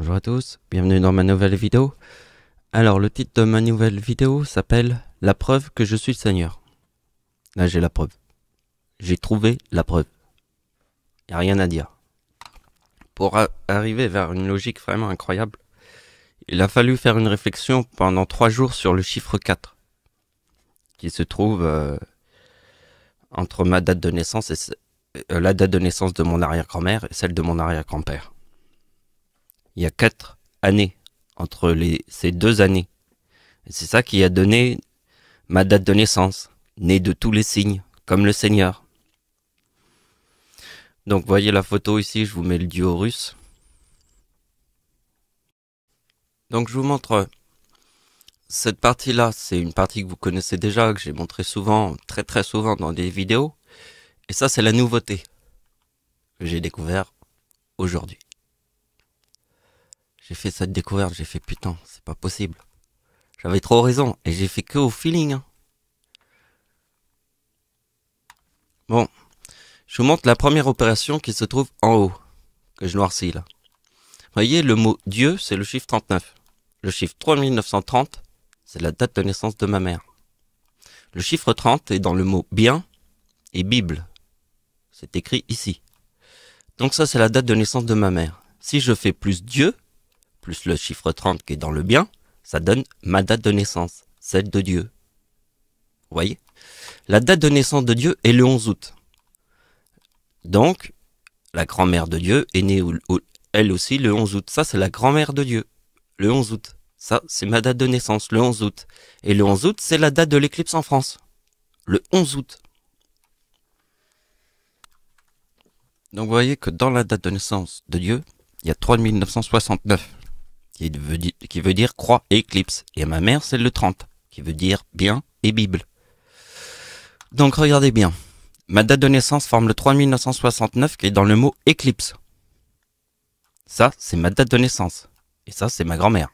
Bonjour à tous, bienvenue dans ma nouvelle vidéo. Alors le titre de ma nouvelle vidéo s'appelle « La preuve que je suis le Seigneur ». Là j'ai la preuve. J'ai trouvé la preuve. Y a rien à dire. Pour arriver vers une logique vraiment incroyable, il a fallu faire une réflexion pendant 3 jours sur le chiffre 4, qui se trouve entre ma date de naissance et la date de naissance de mon arrière-grand-mère et celle de mon arrière-grand-père. Il y a 4 années entre ces 2 années. Et c'est ça qui a donné ma date de naissance, née de tous les signes, comme le Seigneur. Donc voyez la photo ici, je vous mets le dieu Horus. Donc je vous montre cette partie-là, c'est une partie que vous connaissez déjà, que j'ai montré souvent, très souvent dans des vidéos. Et ça c'est la nouveauté que j'ai découvert aujourd'hui. J'ai fait cette découverte, j'ai fait putain, c'est pas possible. J'avais trop raison, et j'ai fait que au feeling. Hein. Bon, je vous montre la première opération qui se trouve en haut, que je noircis là. Vous voyez, le mot Dieu, c'est le chiffre 39. Le chiffre 3930, c'est la date de naissance de ma mère. Le chiffre 30 est dans le mot bien et Bible. C'est écrit ici. Donc ça, c'est la date de naissance de ma mère. Si je fais plus Dieu, plus le chiffre 30 qui est dans le bien, ça donne ma date de naissance, celle de Dieu. Vous voyez? La date de naissance de Dieu est le 11 août. Donc, la grand-mère de Dieu est née elle aussi le 11 août. Ça, c'est la grand-mère de Dieu, le 11 août. Ça, c'est ma date de naissance, le 11 août. Et le 11 août, c'est la date de l'éclipse en France, le 11 août. Donc, vous voyez que dans la date de naissance de Dieu, il y a 3969. Qui veut dire croix et éclipse. Et ma mère, c'est le 30, qui veut dire bien et Bible. Donc regardez bien. Ma date de naissance forme le 3969 qui est dans le mot éclipse. Ça, c'est ma date de naissance. Et ça, c'est ma grand-mère.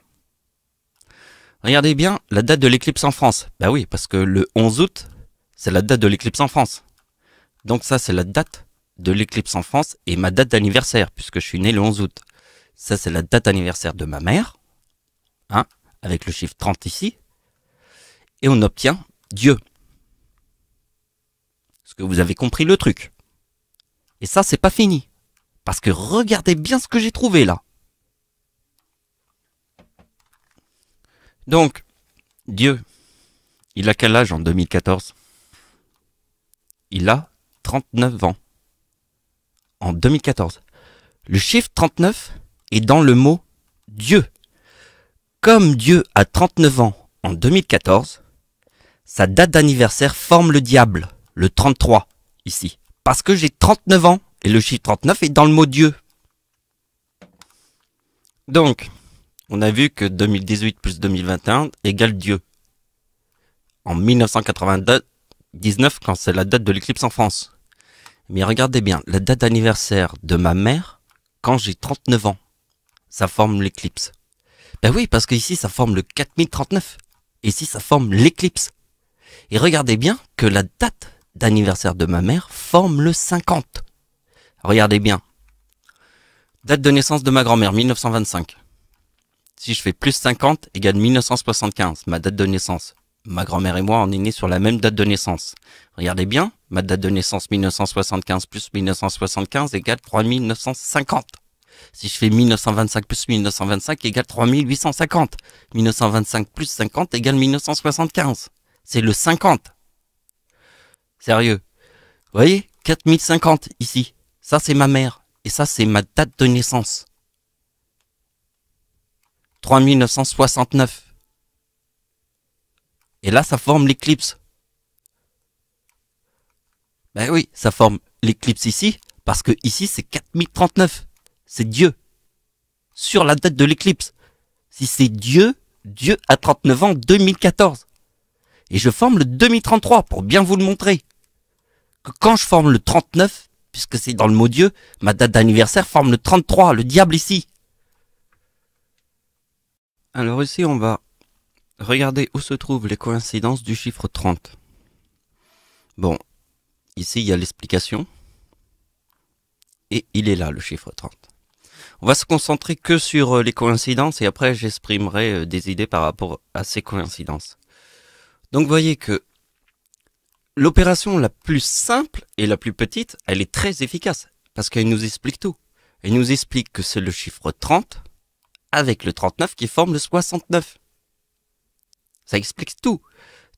Regardez bien la date de l'éclipse en France. Bah oui, parce que le 11 août, c'est la date de l'éclipse en France. Donc ça, c'est la date de l'éclipse en France et ma date d'anniversaire, puisque je suis né le 11 août. Ça, c'est la date anniversaire de ma mère, hein, avec le chiffre 30 ici. Et on obtient Dieu. Est-ce que vous avez compris le truc? Et ça, c'est pas fini. Parce que regardez bien ce que j'ai trouvé là. Donc, Dieu, il a quel âge en 2014? Il a 39 ans. En 2014. Le chiffre 39 est dans le mot Dieu. Comme Dieu a 39 ans en 2014, sa date d'anniversaire forme le diable, le 33, ici. Parce que j'ai 39 ans et le chiffre 39 est dans le mot Dieu. Donc, on a vu que 2018 plus 2021 égale Dieu. En 1999, quand c'est la date de l'éclipse en France. Mais regardez bien, la date d'anniversaire de ma mère, quand j'ai 39 ans, ça forme l'éclipse. Ben oui, parce qu'ici, ça forme le 4039. Ici, ça forme l'éclipse. Et regardez bien que la date d'anniversaire de ma mère forme le 50. Regardez bien. Date de naissance de ma grand-mère, 1925. Si je fais plus 50 égale 1975, ma date de naissance. Ma grand-mère et moi, on est nés sur la même date de naissance. Regardez bien, ma date de naissance 1975 plus 1975 égale 3950. Si je fais 1925 plus 1925 égale 3850. 1925 plus 50 égale 1975. C'est le 50. Sérieux. Vous voyez, 4050 ici. Ça, c'est ma mère. Et ça, c'est ma date de naissance. 3969. Et là, ça forme l'éclipse. Ben oui, ça forme l'éclipse ici, parce que ici, c'est 4039. C'est Dieu. Sur la date de l'éclipse. Si c'est Dieu, Dieu a 39 ans 2014. Et je forme le 2033 pour bien vous le montrer. Que quand je forme le 39, puisque c'est dans le mot Dieu, ma date d'anniversaire forme le 33, le diable ici. Alors ici, on va regarder où se trouvent les coïncidences du chiffre 30. Bon, ici, il y a l'explication. Et il est là, le chiffre 30. On va se concentrer que sur les coïncidences et après j'exprimerai des idées par rapport à ces coïncidences. Donc vous voyez que l'opération la plus simple et la plus petite, elle est très efficace parce qu'elle nous explique tout. Elle nous explique que c'est le chiffre 30 avec le 39 qui forme le 69. Ça explique tout.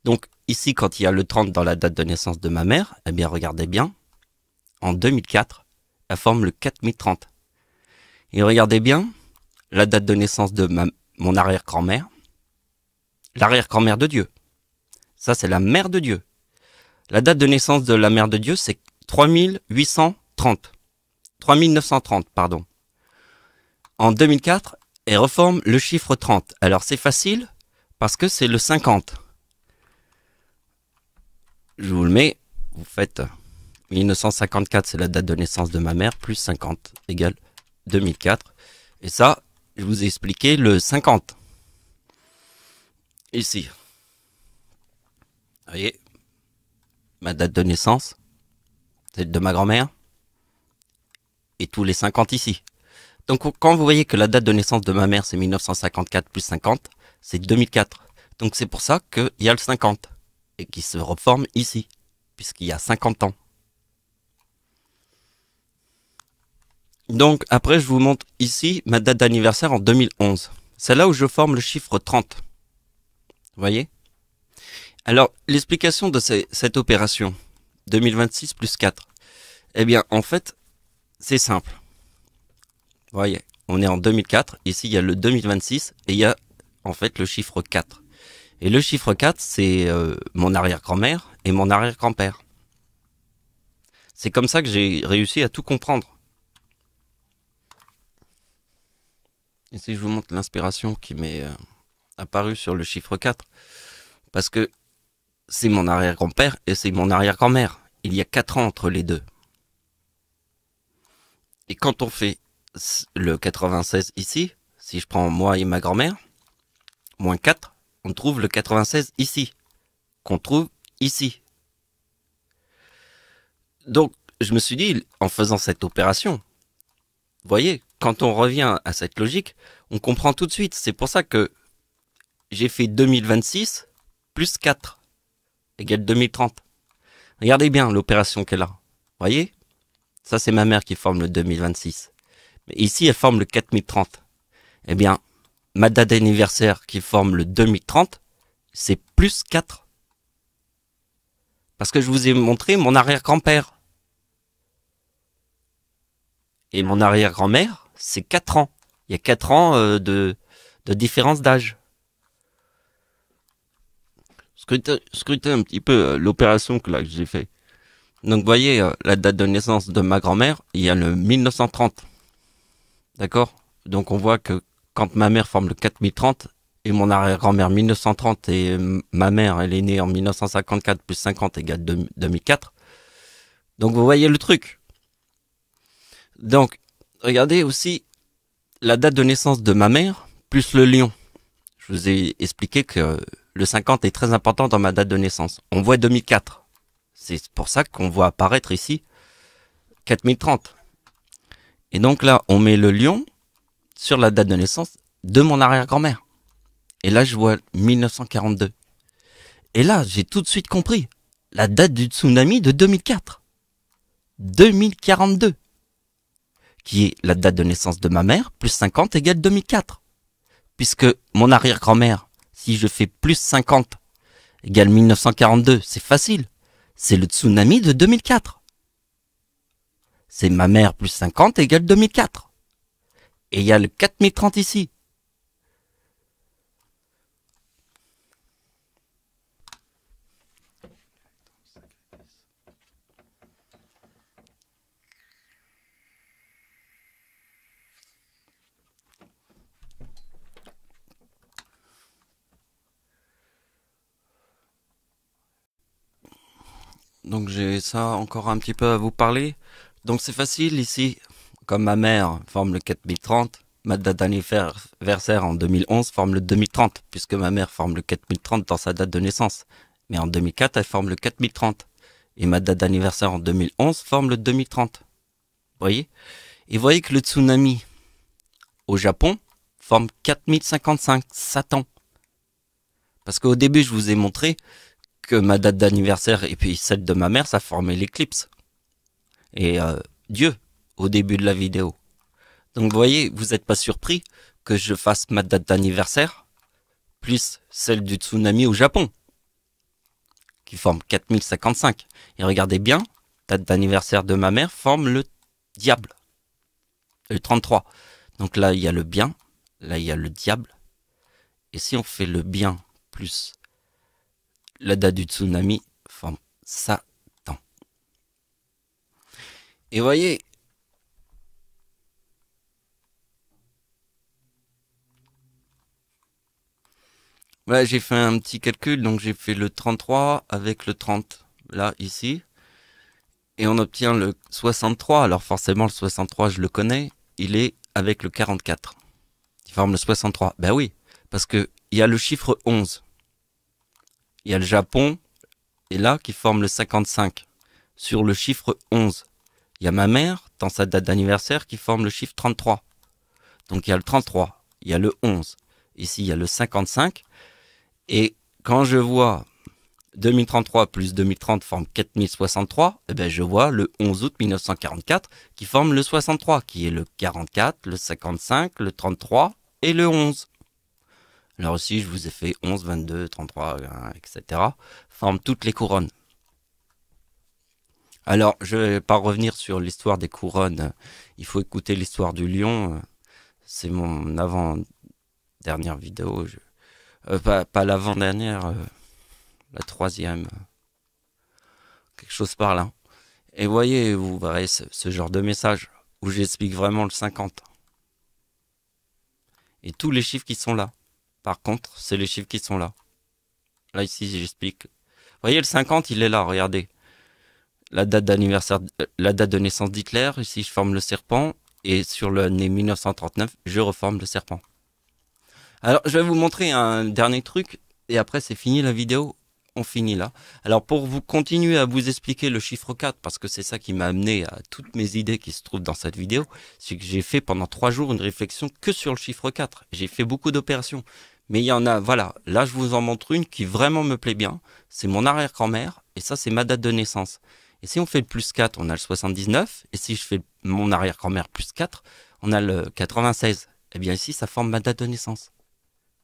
Donc ici, quand il y a le 30 dans la date de naissance de ma mère, eh bien regardez bien, en 2004, elle forme le 4030. Et regardez bien, la date de naissance de mon arrière-grand-mère, l'arrière-grand-mère de Dieu. Ça, c'est la mère de Dieu. La date de naissance de la mère de Dieu, c'est 3830. 3930, pardon. En 2004, elle reforme le chiffre 30. Alors c'est facile, parce que c'est le 50. Je vous le mets, vous faites 1954, c'est la date de naissance de ma mère, plus 50 égale 2004. Et ça, je vous ai expliqué le 50. Ici. Vous voyez, ma date de naissance, celle de ma grand-mère, et tous les 50 ici. Donc quand vous voyez que la date de naissance de ma mère, c'est 1954 plus 50, c'est 2004. Donc c'est pour ça qu'il y a le 50, et qui se reforme ici, puisqu'il y a 50 ans. Donc après je vous montre ici ma date d'anniversaire en 2011. C'est là où je forme le chiffre 30. Vous voyez? Alors l'explication de cette opération 2026 plus 4. Eh bien en fait c'est simple. Vous voyez, on est en 2004, ici il y a le 2026 et il y a en fait le chiffre 4. Et le chiffre 4 c'est mon arrière-grand-mère et mon arrière-grand-père. C'est comme ça que j'ai réussi à tout comprendre. Ici, je vous montre l'inspiration qui m'est apparue sur le chiffre 4. Parce que c'est mon arrière-grand-père et c'est mon arrière-grand-mère. Il y a 4 ans entre les deux. Et quand on fait le 96 ici, si je prends moi et ma grand-mère, moins 4, on trouve le 96 ici, qu'on trouve ici. Donc, je me suis dit, en faisant cette opération, vous voyez, quand on revient à cette logique, on comprend tout de suite. C'est pour ça que j'ai fait 2026 plus 4 égale 2030. Regardez bien l'opération qu'elle a. Vous voyez? Ça, c'est ma mère qui forme le 2026. Mais ici, elle forme le 4030. Eh bien, ma date d'anniversaire qui forme le 2030, c'est plus 4. Parce que je vous ai montré mon arrière-grand-père. Et mon arrière-grand-mère, c'est 4 ans. Il y a 4 ans de différence d'âge. Scrutez un petit peu l'opération que j'ai fait. Donc vous voyez, la date de naissance de ma grand-mère, il y a le 1930. D'accord? Donc on voit que quand ma mère forme le 4030 et mon arrière-grand-mère 1930 et ma mère, elle est née en 1954 plus 50 égale 2004. Donc vous voyez le truc. Donc, regardez aussi la date de naissance de ma mère plus le lion. Je vous ai expliqué que le 50 est très important dans ma date de naissance. On voit 2004. C'est pour ça qu'on voit apparaître ici 4030. Et donc là, on met le lion sur la date de naissance de mon arrière-grand-mère. Et là, je vois 1942. Et là, j'ai tout de suite compris. La date du tsunami de 2004. 2042. Qui est la date de naissance de ma mère, plus 50 égale 2004. Puisque mon arrière-grand-mère, si je fais plus 50 égale 1942, c'est facile. C'est le tsunami de 2004. C'est ma mère plus 50 égale 2004. Et il y a le 4030 ici. Donc j'ai ça encore un petit peu à vous parler. Donc c'est facile ici. Comme ma mère forme le 4030, ma date d'anniversaire en 2011 forme le 2030, puisque ma mère forme le 4030 dans sa date de naissance. Mais en 2004, elle forme le 4030. Et ma date d'anniversaire en 2011 forme le 2030. Vous voyez? Et vous voyez que le tsunami au Japon forme 4055, Satan. Parce qu'au début, je vous ai montré que ma date d'anniversaire et puis celle de ma mère, ça formait l'éclipse. Et Dieu, au début de la vidéo. Donc vous voyez, vous n'êtes pas surpris que je fasse ma date d'anniversaire plus celle du tsunami au Japon, qui forme 4055. Et regardez bien, date d'anniversaire de ma mère forme le diable, le 33. Donc là, il y a le bien, là, il y a le diable. Et si on fait le bien plus la date du tsunami, forme Satan. Et voyez, là, j'ai fait un petit calcul, donc j'ai fait le 33 avec le 30, là, ici. Et on obtient le 63, alors forcément le 63, je le connais, il est avec le 44, qui forme le 63. Ben oui, parce que il y a le chiffre 11. Il y a le Japon, et là, qui forme le 55, sur le chiffre 11. Il y a ma mère, dans sa date d'anniversaire, qui forme le chiffre 33. Donc il y a le 33, il y a le 11. Ici, il y a le 55. Et quand je vois 2033 plus 2030 forme 4063, eh ben je vois le 11 août 1944 qui forme le 63, qui est le 44, le 55, le 33 et le 11. Alors aussi, je vous ai fait 11, 22, 33, etc. Forment toutes les couronnes. Alors, je vais pas revenir sur l'histoire des couronnes. Il faut écouter l'histoire du lion. C'est mon avant-dernière vidéo. Pas l'avant-dernière, la troisième. Quelque chose par là. Et voyez, vous verrez ce genre de message où j'explique vraiment le 50. Et tous les chiffres qui sont là. Par contre, c'est les chiffres qui sont là. Là, ici, j'explique. Vous voyez, le 50, il est là, regardez. La date d'anniversaire, la date de naissance d'Hitler, ici, je forme le serpent. Et sur l'année 1939, je reforme le serpent. Alors, je vais vous montrer un dernier truc. Et après, c'est fini la vidéo. On finit là. Alors pour vous continuer à vous expliquer le chiffre 4, parce que c'est ça qui m'a amené à toutes mes idées qui se trouvent dans cette vidéo, c'est que j'ai fait pendant 3 jours une réflexion que sur le chiffre 4. J'ai fait beaucoup d'opérations. Mais il y en a, voilà, là je vous en montre une qui vraiment me plaît bien. C'est mon arrière-grand-mère, et ça c'est ma date de naissance. Et si on fait le plus 4, on a le 79, et si je fais mon arrière-grand-mère plus 4, on a le 96. Eh bien ici, ça forme ma date de naissance.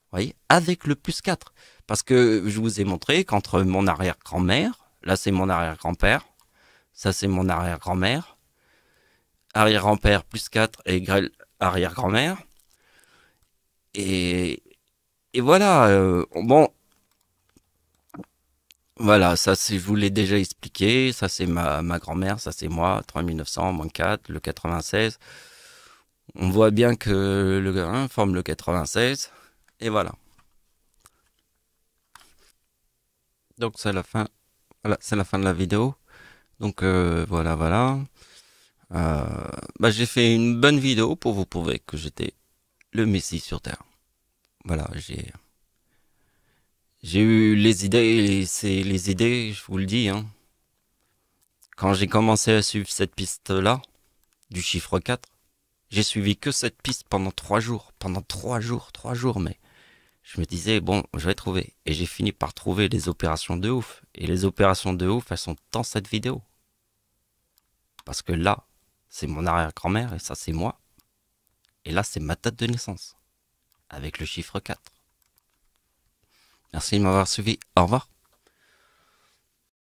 Vous voyez, avec le plus 4. Parce que je vous ai montré qu'entre mon arrière-grand-mère, là c'est mon arrière-grand-père, ça c'est mon arrière-grand-mère, arrière-grand-père plus 4 égale arrière-grand-mère. Et voilà, bon, voilà, ça c'est, je vous l'ai déjà expliqué, ça c'est ma grand-mère, ça c'est moi, 3900 moins 4, le 96. On voit bien que le 1 forme le 96, et voilà. Donc c'est la fin, voilà, c'est la fin de la vidéo. Donc voilà. J'ai fait une bonne vidéo pour vous prouver que j'étais le Messie sur Terre. Voilà, j'ai eu les idées, et c'est les idées, je vous le dis, hein. Quand j'ai commencé à suivre cette piste-là, du chiffre 4, j'ai suivi que cette piste pendant 3 jours. Pendant 3 jours, mais je me disais, bon, je vais trouver. Et j'ai fini par trouver les opérations de ouf. Et les opérations de ouf, elles sont dans cette vidéo. Parce que là, c'est mon arrière-grand-mère et ça, c'est moi. Et là, c'est ma date de naissance. Avec le chiffre 4. Merci de m'avoir suivi. Au revoir.